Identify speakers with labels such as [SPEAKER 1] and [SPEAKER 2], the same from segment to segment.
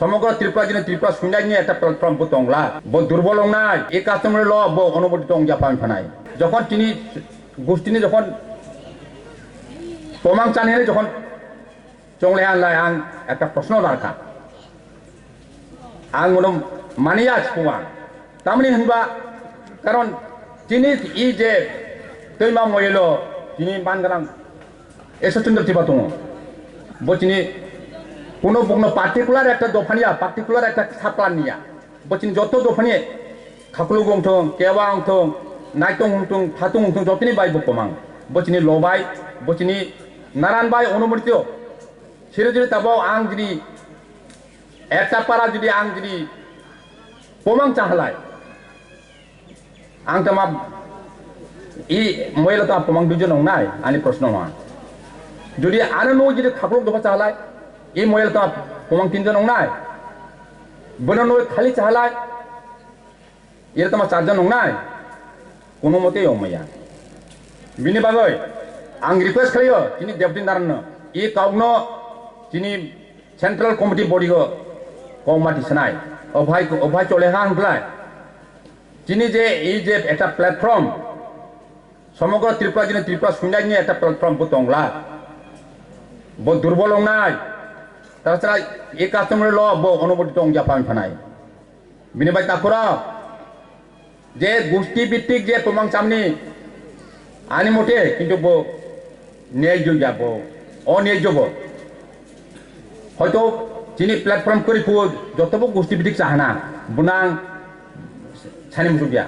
[SPEAKER 1] সমগ্র ত্রিপুরা জেনে ত্রিপুরা শুনাই নিয়ে একটা প্ল্যাটফর্ম তংলা ব দুর্বল নাই এই কাস্টমার ল ব অনুমোদিত অংজা পান ফানাই যখন তিনি গোষ্ঠীনি যখন প্রমাণ চানিয়ে যখন চংলে আনলাই আং একটা প্রশ্ন রাখা আং মনে মানিয়া প্রমাণ তামনি হনবা কারণ তিনি ই যে তৈমা মহিল তিনি মানগারাং এসচন্দ্র টিপা দङ বচিনি কোনো পার্টিকুলার একটা দফানিয়া পার্টিকুলার একটা সাপ্লান নিয়া বচিনি যত দফানি খাকলু গংথং কেওয়া অংথং নাইটং হংথং থাতুং হংথং যতনি বাই বকমাং বচিনি লবাই বচিনি নারায়ণবাই অনুমোদিত সেরে যদি তাবাও আং যদি একটা পারা যদি আং যদি প্রমাণ চাহলায় आं तमा इ मोबाइल तो प्रमाण दुजन नंगनाय आनी प्रश्न नङा जुदि आरो नो जुदि खाफ्लक दफा चाहलाय इ मोबाइल तो प्रमाण तीनजन नंगनाय बनो नो खाली चाहलाय इ तमा चारजन नंगनाय कोनो मते यमया बिनि बागै आं रिक्वेस्ट खालायो तिनि डेपुटि नारायण इ काउनो तिनि सेंट्रल कमिटि बडी को कमाटि सनाय अभाय चलेहा आंलाय তিনি যে এই যে একটা প্ল্যাটফর্ম সমগ্র ত্রিপুরা জেনে ত্রিপুরা শুনাই নিয়ে একটা প্ল্যাটফর্ম তংলা ব দুর্বল নাই তাছাড়া এই কাস্টমার ল ব অনুমোদিত অংজা পান ফানাই বিনিবাই তাকরা যে গোষ্ঠী ভিত্তিক যে প্রমাণ সামনে আনি মতে কিন্তু ব ন্যায্য যাব অন্যায্য হয়তো যিনি প্ল্যাটফর্ম করে যতব গোষ্ঠী ভিত্তিক চাহানা বুনাং সানি মুসুবিয়া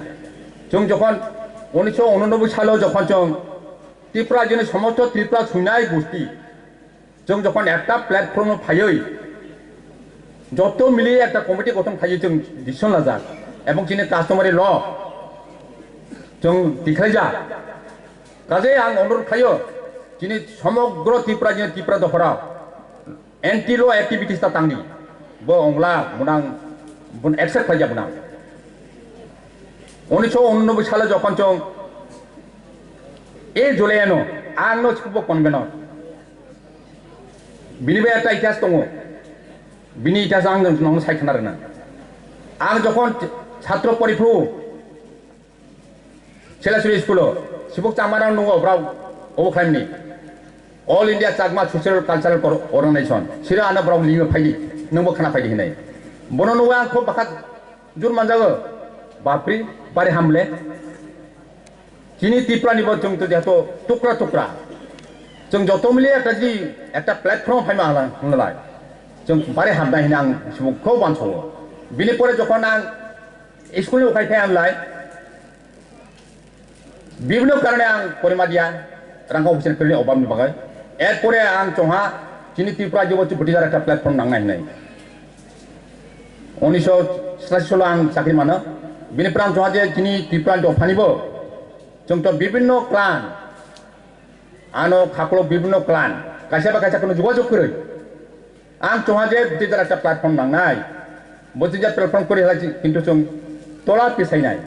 [SPEAKER 1] जों যখন 1989 সালে যখন जों ত্রিপুরা জেনে সমস্ত ত্রিপুরা শুনাই গোষ্ঠী जों যখন একটা প্ল্যাটফর্ম ফাইই যত মিলিয়ে একটা কমিটি গঠন ফাইই जों ডিসিশন লাজা এবং যিনি কাস্টমারি ল जों দিখাই যা কাজে আং অনুরোধ খাইও যিনি সমগ্র ত্রিপুরা জেনে ত্রিপুরা দফরা এন্টি ল অ্যাক্টিভিটিস তা তাংনি ব অংলা বুনাং বুন একসেপ্ট খাইজা বুনাং 1989 সালে যখন जों এই জুলাইয়ানো आंनो सिखुबो कनभेनर बिनिबे একটা ইতিহাস दङ बिनि इतिहास आं नोंनो सायखना रोना आं যখন ছাত্র পরিফ্রু सेलासुरि स्कुलो सिबक चामाराव दङ ब्राव अबखाइमनि अल इंडिया चाकमा सोशल कालचारल अर्गानाइजेशन सिरा आनो ब्राव लिङो फाइदि नोंबो खाना फाइदि होनाय बनो नङा आं खूब बाखा जुर मानजागो बापरी बारे हमले जिनी ত্রিপুরা নিব जों तो जेतो टुकरा टुकरा जों जत मिले एक प्लेटफर्म फाइमा होनलाय जों बारे हाबनाय होना आं सुबुखौ बानसो बिनि परे जखन आं स्कुलनि उखायफाय आंलाय বিভিন্ন কারণে आं परिमा दिया रांखौ अफिसियेल फोरनि अभाबनि बागै एर परे आं जोंहा जिनी ত্রিপুরা जिबो बुटिजार एक प्लेटफर्म नांनाय होननाय 1987 आं साख्रि मानो बिनिफ्राय आं जोंहा जे जिनी ত্রিপুরা दफानिबो जों तो विभिन्न क्लान आनो खाकलो विभिन्न क्लान कायसा कायसा कोनो जोगाजोग करै आं जोंहा जे बुटिजार एक प्लेटफर्म नांनाय बुटिजार प्लेटफर्म करे किन्तु जों तला पिसायनाय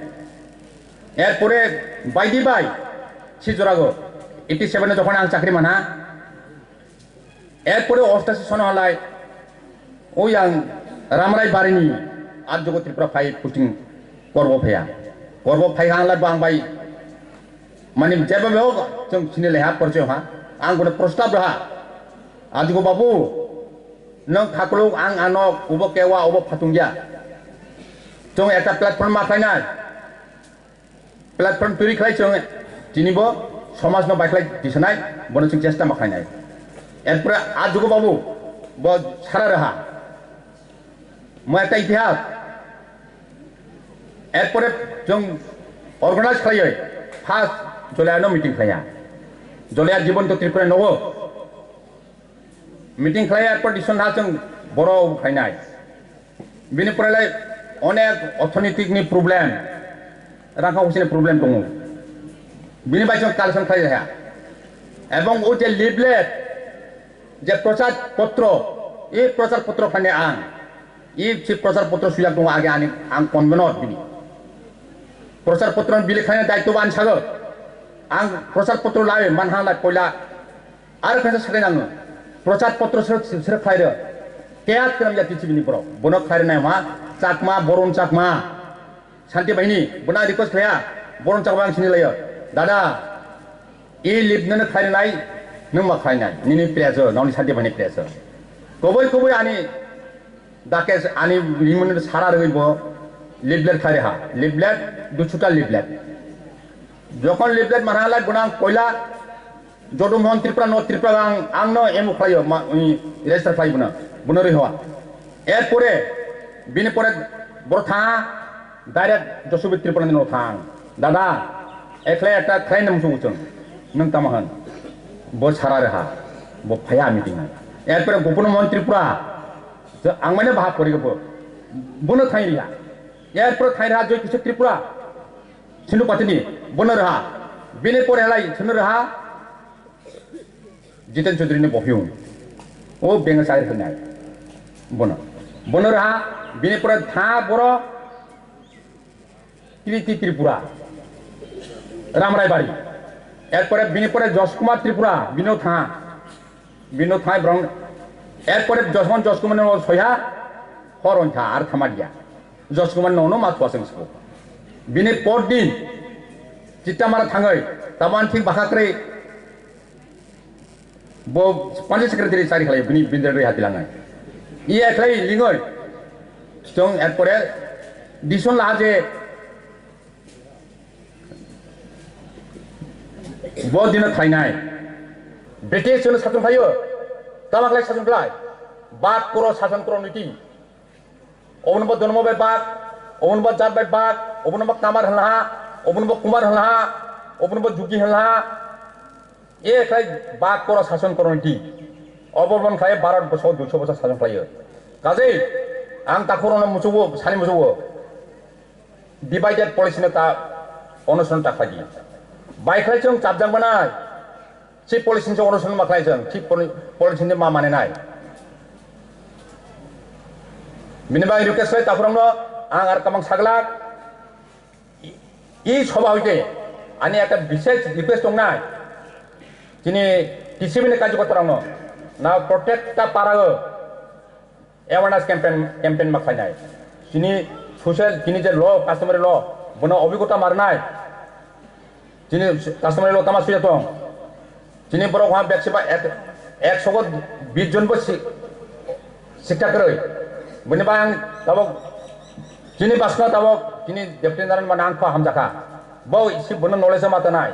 [SPEAKER 1] एर परे बायदि बाय सिजरागो 87 जखन आं साख्रि माना एर परे 88 सन हलाय ओइ आं रामराय बारिनि आद जगत त्रिपुरा फाइ पोस्टिं करब फाइ हांलाय बांबाय माने जेबो बेव जों सिनि लेहा परचय हा आं गने प्रस्ताव रहा आदिगो बाबू नों खाकलो आं आनो उबो केवा उबो फातुंगिया जों एक प्लेटफर्म माखायनाय प्लेटफर्म तैरि खालाय जों दिनिबो समाजनो बायख्लाय दिसनाय बनो जों चेष्टा माखायनाय एरपरे आदिगो बाबू ब सारा रहा म एक इतिहास एरपरे जों अर्गानाइज खालाय फार्स्ट जलायानो मीटिंग खाया जलाया जीवन तो त्रिपुरा नगो मीटिंग खाया एरपर डिसिसन हा जों बरो खायनाय बिनिफ्रायलाय अनेक अर्थनैतिकनि प्रब्लेम रांखा फैसानि प्रब्लेम दङ बिनि बाय जों कालेक्शन खालाया एवं ओ जे लिफलेट जे प्रचार पत्र ए प्रचार पत्र खाने आं ए प्रचार पत्र सुया दङ आगे आं कन्भेनर बिनि प्रचार पत्र बिलेखाने दायित्व आं सागो आं प्रचार पत्र लायो मानहा लाय पयला आरो खायसे सालायनाङो प्रचार पत्र सोर खायरो Kaya kenam jati cibini pro. Bonok khair na ma cakma boron cakma. Santi bahini bena request kaya boron cakma yang sini layo. Dada e lip nana khair nai nang ma khair nai. Nini pressure nani santi bahini pressure. Koboi ani dakes ani rimun sara roi bo leaflet খাই Rhea leaflet দুছুটা leaflet যখন leaflet মারালা গুনাং কয়লা জডু মহন ত্রিপুরা ন ত্রিপুরা আং ন emu খাইও register খাইব না বুনরি হওয়া এরপরে বিনে পরে বড় থা ডাইরেক্ট জসুবি ত্রিপুরা ন থাং দাদা একলে একটা খাই নাম সুচন নং তামাহান ব সারা রেহা ব ফায়া মিটিং এরপরে গোপন মহন ত্রিপুরা আং মানে ভাগ করি গব বুনো থাই রিয়া এরপর থাই রাহা জয় কিশোর ত্রিপুরা সিন্ধু পাতিনি বন রাহা বিনে পরে হেলাই সিন্ধু রাহা জিতেন চৌধুরী ने बहिउ ओ बेंग साइर होनाय बन राहा बिनि परे था बरो त्रिपुरा रामराय बाड़ी एरपरे बिनि परे जस कुमार त्रिपुरा बिनो था ब्रं एरपरे जस कुमार न सया हरन था आर थामादिया जस कुमार न मात पासें सको बिनि पर दिन चित्ता मारा थाङै तामान thick बाखाख्रै bo panjang sekretari cari kali bini bintang dari hati langai iya kali lingoy jong erpore dison lah aja bo dina thainai British jono sajon khayo tamak lai sajon klai bat koro sajon koro niti obun bo donmo bai bat obun bo jat bai bat obun bo kamar halha obun bo kumar halha obun bo jugi halha ये खाई बात करो शासन करो नीति अबर्बन खाई 12 बছর 200 বছর शासन खायो काजे आं ताखुरनो मुसुबो सानि मुसुबो डिवाइडेड पॉलिसी ने ता अनुसरण ताखादि बाइखाय जों चाबजां बनाय छि पॉलिसी जों अनुसरण माखाय जों छि पॉलिसी ने मा माने नाय मिनिबाय रिक्वेस्ट खाय ताखुरनो आं आर कामां सागला इ सभा हइते आनि एक विशेष रिक्वेस्ट दंनाय जिनि डिसिप्लिन कार्यकर्तारावनो ना प्रोटेक्टा पारागो एवारनेस कैंपेन माखायनाय जिनि सोशल जिनि जे ल कास्टमारी ल बनो अभिज्ञता मारनाय जिनि कास्टमारी ल तामा सुया दं जिनि बरो हा बेक्सिबा 120 जनबो शिक्षा करै बनिबा आं ताबक जिनि बासना ताबक जिनि डेप्टी नारायण माना आं हामजाखा बो इसे बनो नलेज माता नाय